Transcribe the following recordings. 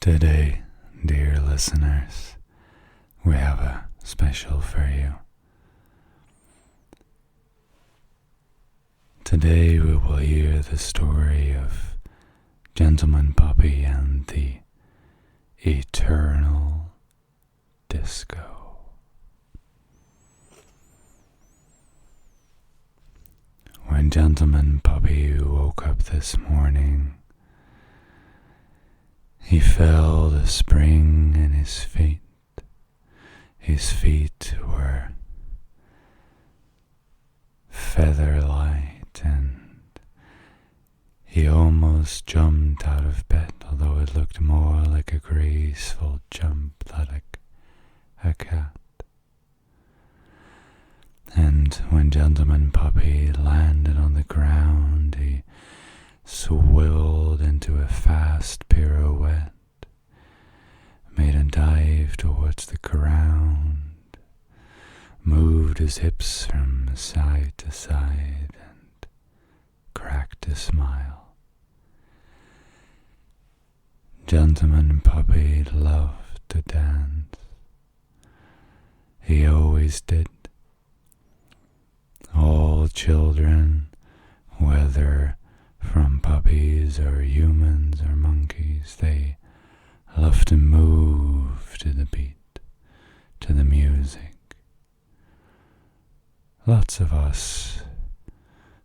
Today, dear listeners, we have a special for you. Today we will hear the story of Gentleman Puppy and the Eternal Disco. When Gentleman Puppy woke up this morning, he felt a spring in his feet. His feet were feather-light, and he almost jumped out of bed, although it looked more like a graceful jump like a cat. And when Gentleman Puppy landed on the ground, he swiveled into a fast pirouette, made a dive towards the ground, moved his hips from side to side, and cracked a smile. Gentleman Puppy loved to dance. He always did. All children, whether from puppies or humans or monkeys, they love to move to the beat, to the music. Lots of us,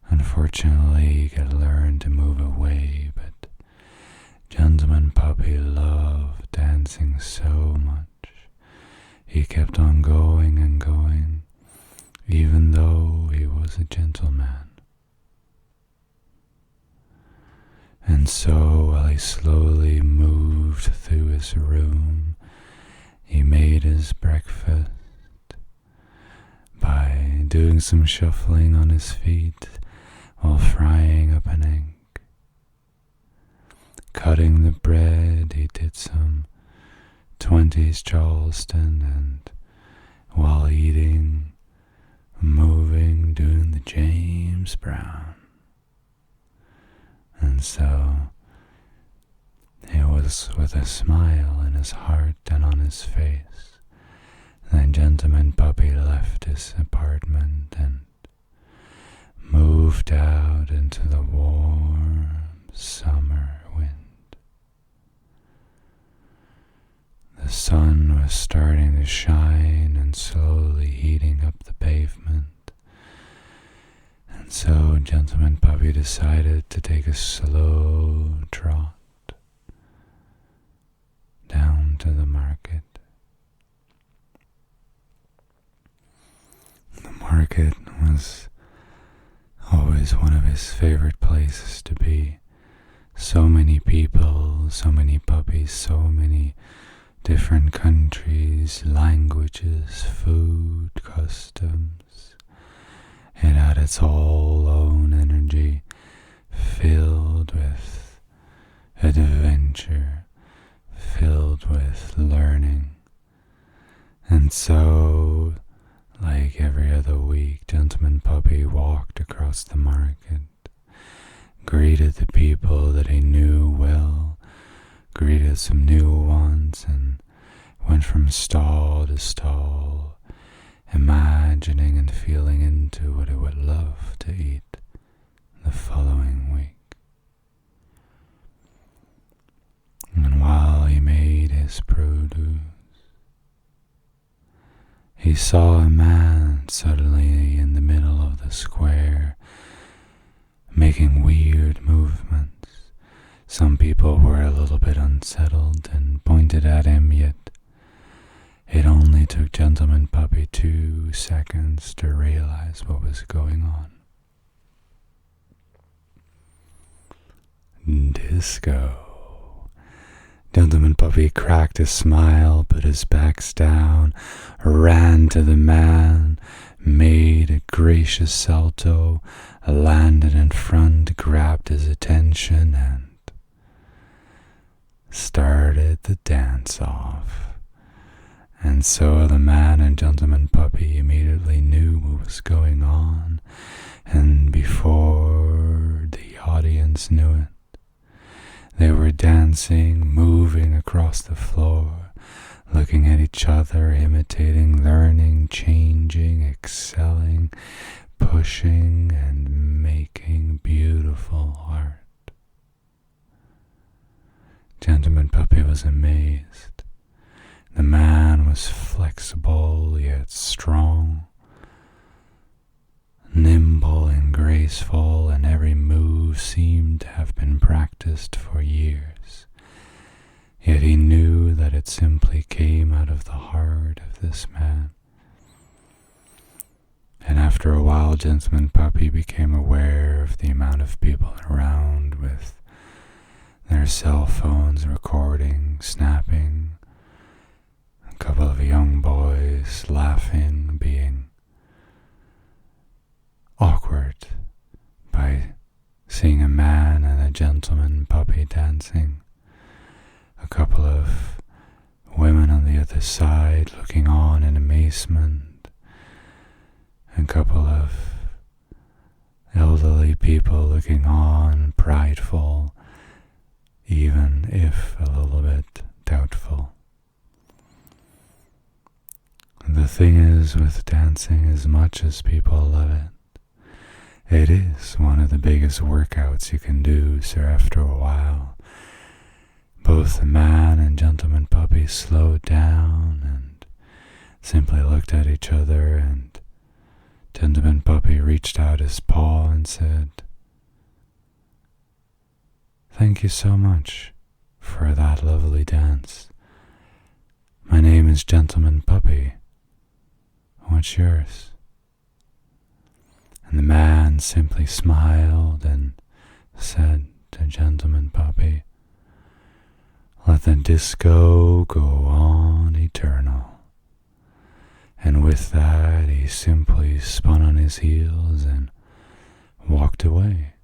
unfortunately, get learned to move away, but Gentleman Puppy loved dancing so much. He kept on going and going, even though he was a gentleman. And so, while he slowly moved through his room, he made his breakfast by doing some shuffling on his feet while frying up an egg. Cutting the bread, he did some 20s Charleston, and while eating, moving, doing the James Brown. And so it was with a smile in his heart and on his face that Gentleman Puppy left his apartment and moved out into the warm summer wind. The sun was starting to shine and slowly heating up the pavement. And so Gentleman Puppy decided to take a slow trot down to the market. The market was always one of his favorite places to be. So many people, so many puppies, so many different countries, languages, food, customs. It had its whole own energy, filled with adventure, filled with learning. And so, like every other week, Gentleman Puppy walked across the market, greeted the people that he knew well, greeted some new ones, and went from stall to stall, imagining and feeling into what he would love to eat the following week. And while he made his produce, he saw a man suddenly in the middle of the square, making weird movements. Some people were a little bit unsettled and pointed at him, yet it only took Gentleman Puppy 2 seconds to realize what was going on. Disco. Gentleman Puppy cracked a smile, put his backs down, ran to the man, made a gracious salto, landed in front, grabbed his attention, and started the dance off. And so the man and Gentleman Puppy immediately knew what was going on, and before the audience knew it, They were dancing, moving across the floor, looking at each other, imitating, learning, changing, excelling, pushing, and making beautiful art. Gentleman Puppy was amazed. The man was flexible yet strong, nimble and graceful, and every move seemed to have been practiced for years. Yet he knew that it simply came out of the heart of this man. And after a while, Gentleman Puppy became aware of the amount of people around with their cell phones recording, snapping, a couple of young boys laughing, being awkward by seeing a man and a gentleman puppy dancing. A couple of women on the other side looking on in amazement. A couple of elderly people looking on, prideful, even if a little bit doubtful. The thing is with dancing, as much as people love it is one of the biggest workouts you can do, so after a while, both the man and Gentleman Puppy slowed down and simply looked at each other, and Gentleman Puppy reached out his paw and said, "Thank you so much for that lovely dance. My name is Gentleman Puppy. What's yours?" And the man simply smiled and said to Gentleman Puppy, "Let the disco go on eternal." And with that, he simply spun on his heels and walked away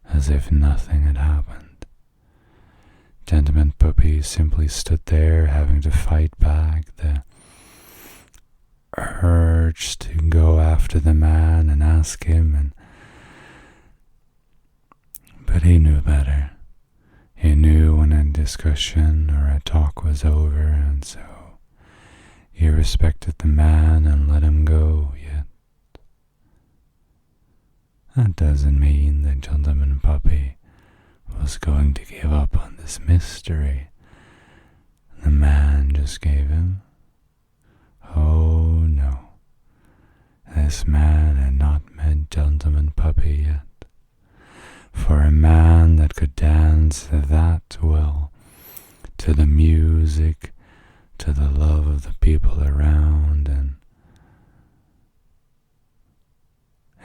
as if nothing had happened. Gentleman Puppy simply stood there, having to fight back the urge to go after the man and ask him, but he knew better. He knew when a discussion or a talk was over, and so he respected the man and let him go. Yet that doesn't mean that Gentleman Puppy was going to give up on this mystery the man just gave him. Oh no, this man had not met Gentleman Puppy yet. For a man that could dance that well to the music, to the love of the people around, and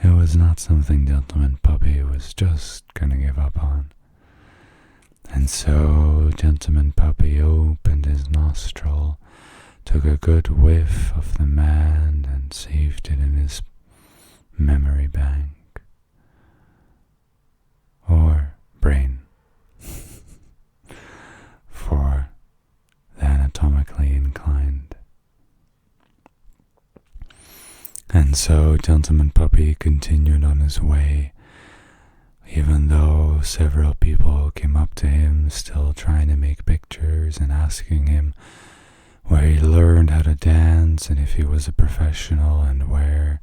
it was not something Gentleman Puppy was just gonna give up on. And so Gentleman Puppy opened his nostril, took a good whiff of the man, and saved it in his memory bank. Or brain. For the anatomically inclined. And so Gentleman Puppy continued on his way, even though several people came up to him, still trying to make pictures and asking him where he learned how to dance and if he was a professional and where.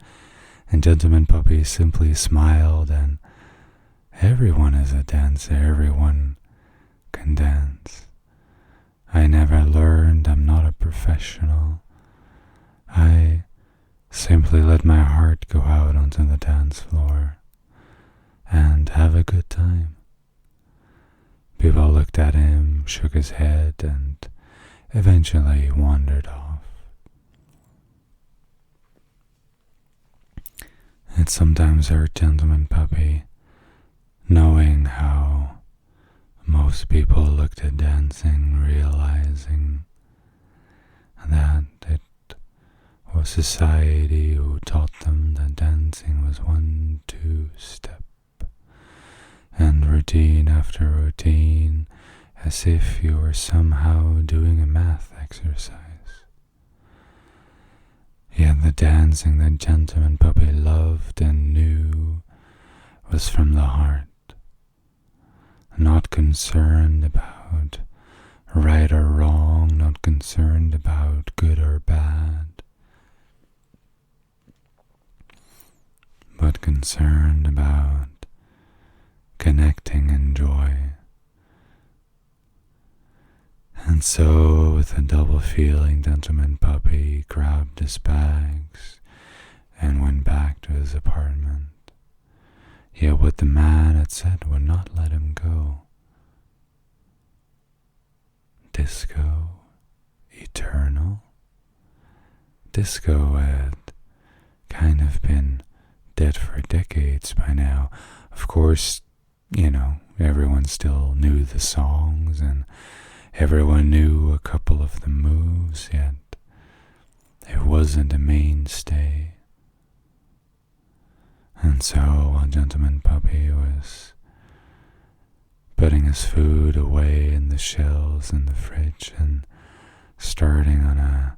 And Gentleman Puppy simply smiled, and everyone is a dancer, everyone can dance. I never learned, I'm not a professional. I simply let my heart go out onto the dance floor and have a good time. People looked at him, shook his head, and eventually wandered off. It sometimes hurt Gentleman Puppy knowing how most people looked at dancing, realizing that it was society who taught them that dancing was 1-2 step, and routine after routine, as if you were somehow doing a math exercise. Yet the dancing that Gentleman Puppy loved and knew was from the heart. not concerned about right or wrong, not concerned about good or bad, but concerned about connecting and joy. And so, with a double feeling, Gentleman Puppy grabbed his bags and went back to his apartment. Yet what the man had said would not let him go. Disco eternal? Disco had kind of been dead for decades by now. Of course, everyone still knew the songs and everyone knew a couple of the moves, yet it wasn't a mainstay. And so while Gentleman Puppy was putting his food away in the shelves in the fridge and starting on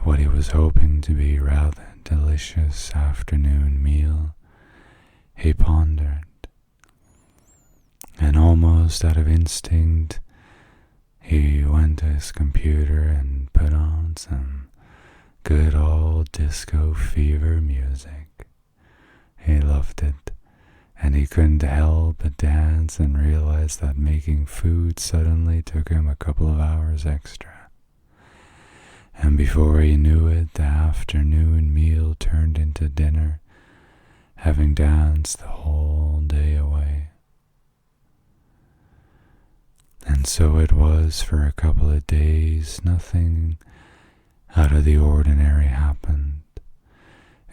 what he was hoping to be rather delicious afternoon meal, he pondered. And almost out of instinct, he went to his computer and put on some good old disco fever music. He loved it, and he couldn't help but dance and realize that making food suddenly took him a couple of hours extra. And before he knew it, the afternoon meal turned into dinner, having danced the whole day away. And so it was for a couple of days. Nothing out of the ordinary happened,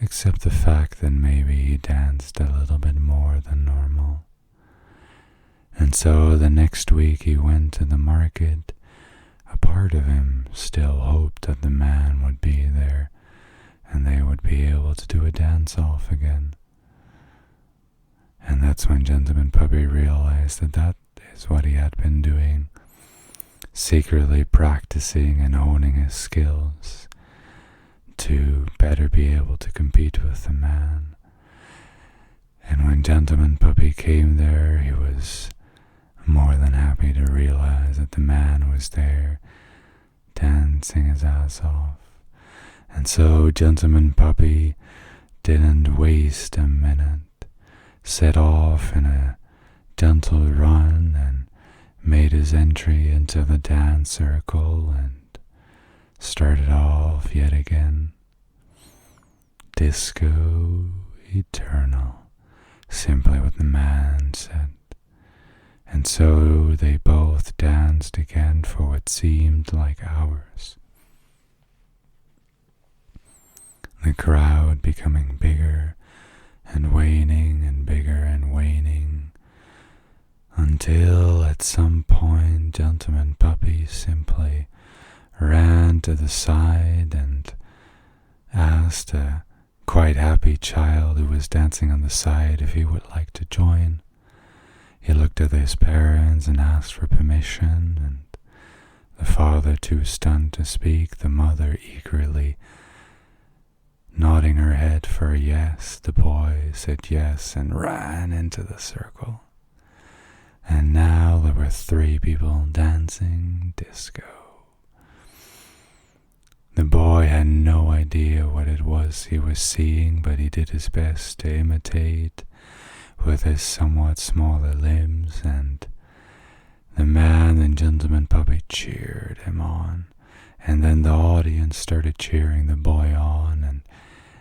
except the fact that maybe he danced a little bit more than normal. And so the next week he went to the market. A part of him still hoped that the man would be there and they would be able to do a dance-off again. And that's when Gentleman Puppy realized that that is what he had been doing, secretly practicing and honing his skills to better be able to compete with the man. And when Gentleman Puppy came there, he was more than happy to realize that the man was there, dancing his ass off. And so Gentleman Puppy didn't waste a minute, set off in a gentle run and made his entry into the dance circle and started off yet again. Disco eternal, simply what the man said. And so they both danced again for what seemed like hours. The crowd becoming bigger and waning and bigger and waning, until at some point Gentleman Puppy simply ran to the side and asked a quite happy child who was dancing on the side if he would like to join. He looked at his parents and asked for permission, and the father, too stunned to speak, the mother eagerly nodding her head for a yes. The boy said yes and ran into the circle. And now there were 3 people dancing disco. The boy had no idea what it was he was seeing, but he did his best to imitate with his somewhat smaller limbs, and the man and Gentleman Puppy cheered him on, and then the audience started cheering the boy on, and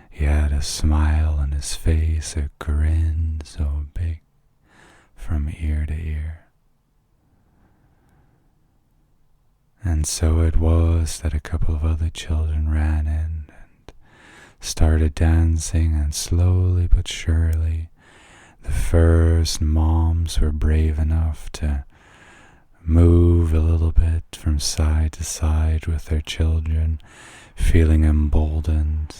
he had a smile on his face, a grin so big from ear to ear. And so it was that a couple of other children ran in and started dancing, and slowly but surely the first moms were brave enough to move a little bit from side to side with their children, feeling emboldened.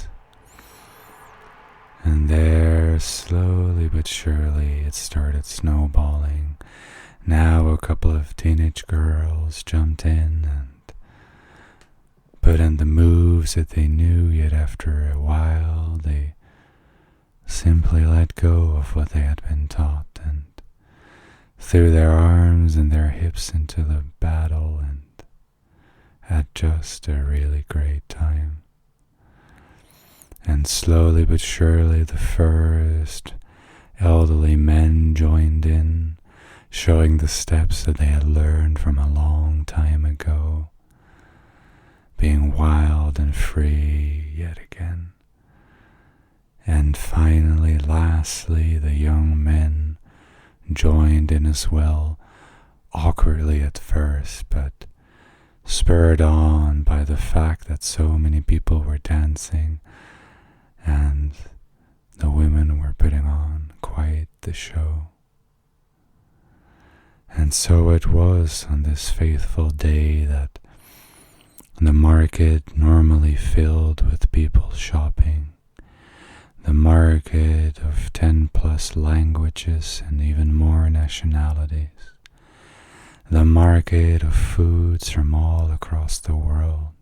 And there, slowly but surely, it started snowballing. Now a couple of teenage girls jumped in and put in the moves that they knew, yet after a while they simply let go of what they had been taught and threw their arms and their hips into the battle and had just a really great time. And slowly but surely the first elderly men joined in, showing the steps that they had learned from a long time ago, being wild and free yet again. And finally, lastly, the young men joined in as well, awkwardly at first, but spurred on by the fact that so many people were dancing and the women were putting on quite the show. And so it was on this faithful day that the market, normally filled with people shopping, the market of 10 plus languages and even more nationalities, the market of foods from all across the world,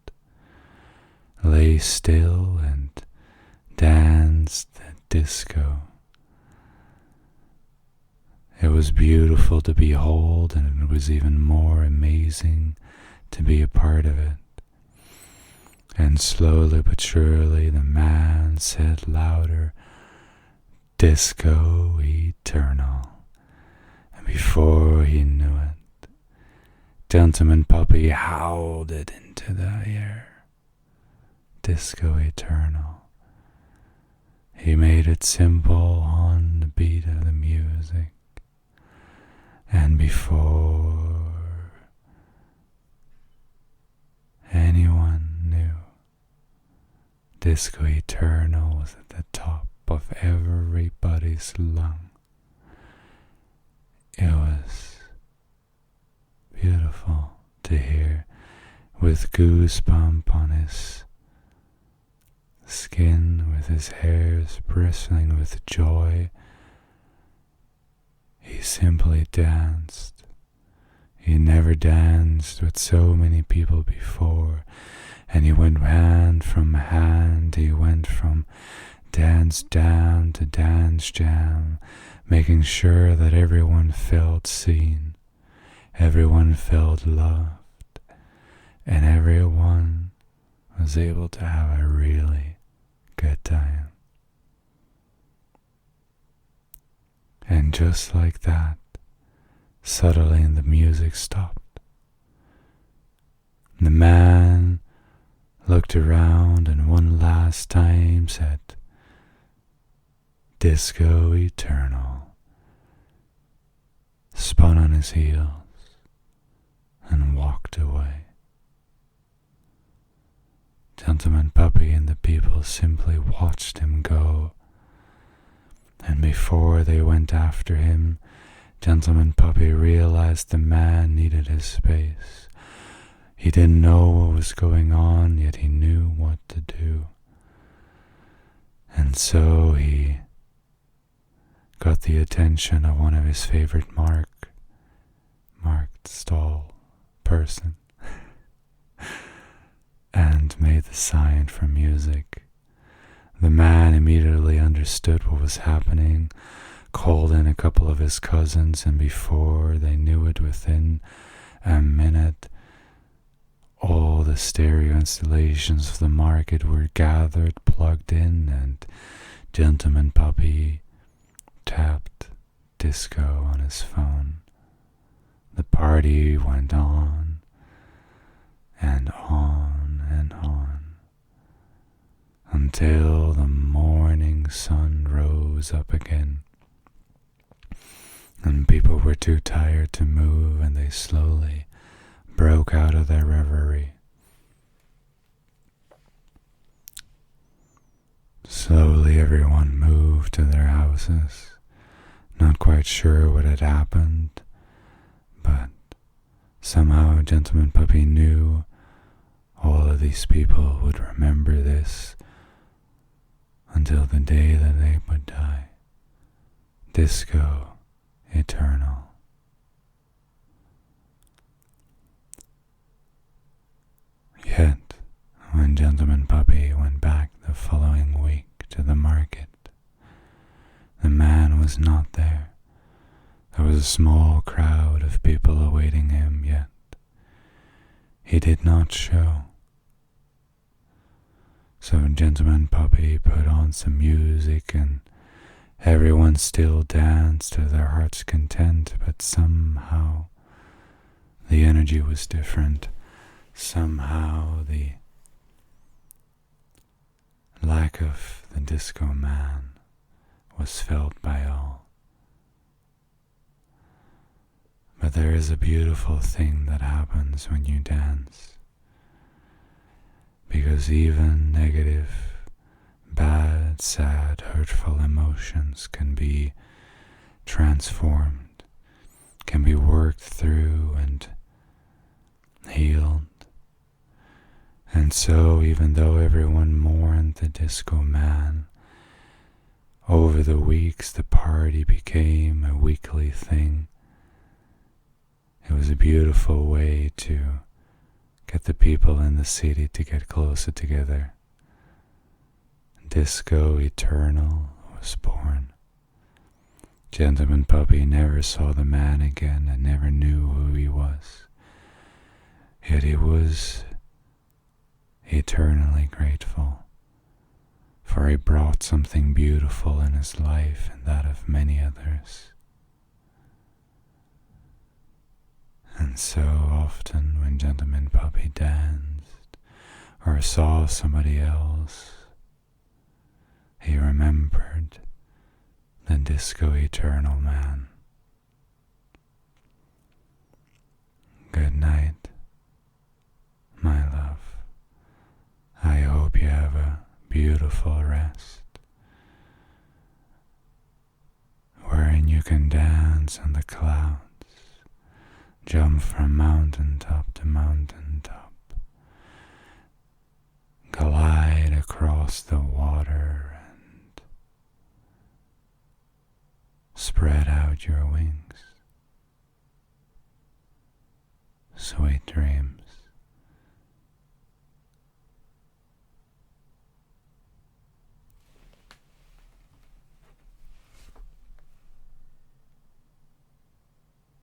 lay still and danced the disco. It was beautiful to behold, and it was even more amazing to be a part of it. And slowly but surely the man said louder, "Disco eternal." And before he knew it, Gentleman Puppy howled it into the air. Disco eternal. He made it simple on the beat of the music. And before anyone knew, Disco Eternal was at the top of everybody's lung. It was beautiful to hear, with goosebump on his skin, with his hairs bristling with joy. He simply danced. He never danced with so many people before, and he went hand from hand. He went from dance jam to dance jam, making sure that everyone felt seen, everyone felt loved, and everyone was able to have a really good time. And just like that, suddenly the music stopped. The man looked around and one last time said, "Disco eternal," spun on his heels and walked away. Gentleman Puppy and the people simply watched him go. And before they went after him, Gentleman Puppy realized the man needed his space. He didn't know what was going on, yet he knew what to do. And so he got the attention of one of his favorite marked stall person and made the sign for music. The man immediately understood what was happening, called in a couple of his cousins, and before they knew it, within a minute, all the stereo installations of the market were gathered, plugged in, and Gentleman Puppy tapped disco on his phone. The party went on and on and on, until the morning sun rose up again, and people were too tired to move, and they slowly broke out of their reverie. Slowly everyone moved to their houses, not quite sure what had happened, but somehow Gentleman Puppy knew all of these people would remember this until the day that they would die. Disco eternal. Yet, when Gentleman Puppy went back the following week to the market, the man was not there. There was a small crowd of people awaiting him, yet he did not show. So Gentleman Puppy put on some music and everyone still danced to their heart's content, but somehow the energy was different. Somehow the lack of the disco man was felt by all. But there is a beautiful thing that happens when you dance, because even negative, bad, sad, hurtful emotions can be transformed, can be worked through and healed. And so, even though everyone mourned the disco man, over the weeks the party became a weekly thing. It was a beautiful way to get the people in the city to get closer together. Disco Eternal was born. Gentleman Puppy never saw the man again and never knew who he was. Yet he was eternally grateful, for he brought something beautiful in his life and that of many others. And so often when Gentleman Puppy danced or saw somebody else, he remembered the Disco Eternal man. Good night, my love. I hope you have a beautiful rest, wherein you can dance on the clouds, jump from mountaintop to mountaintop, glide across the water and spread out your wings. Sweet dreams.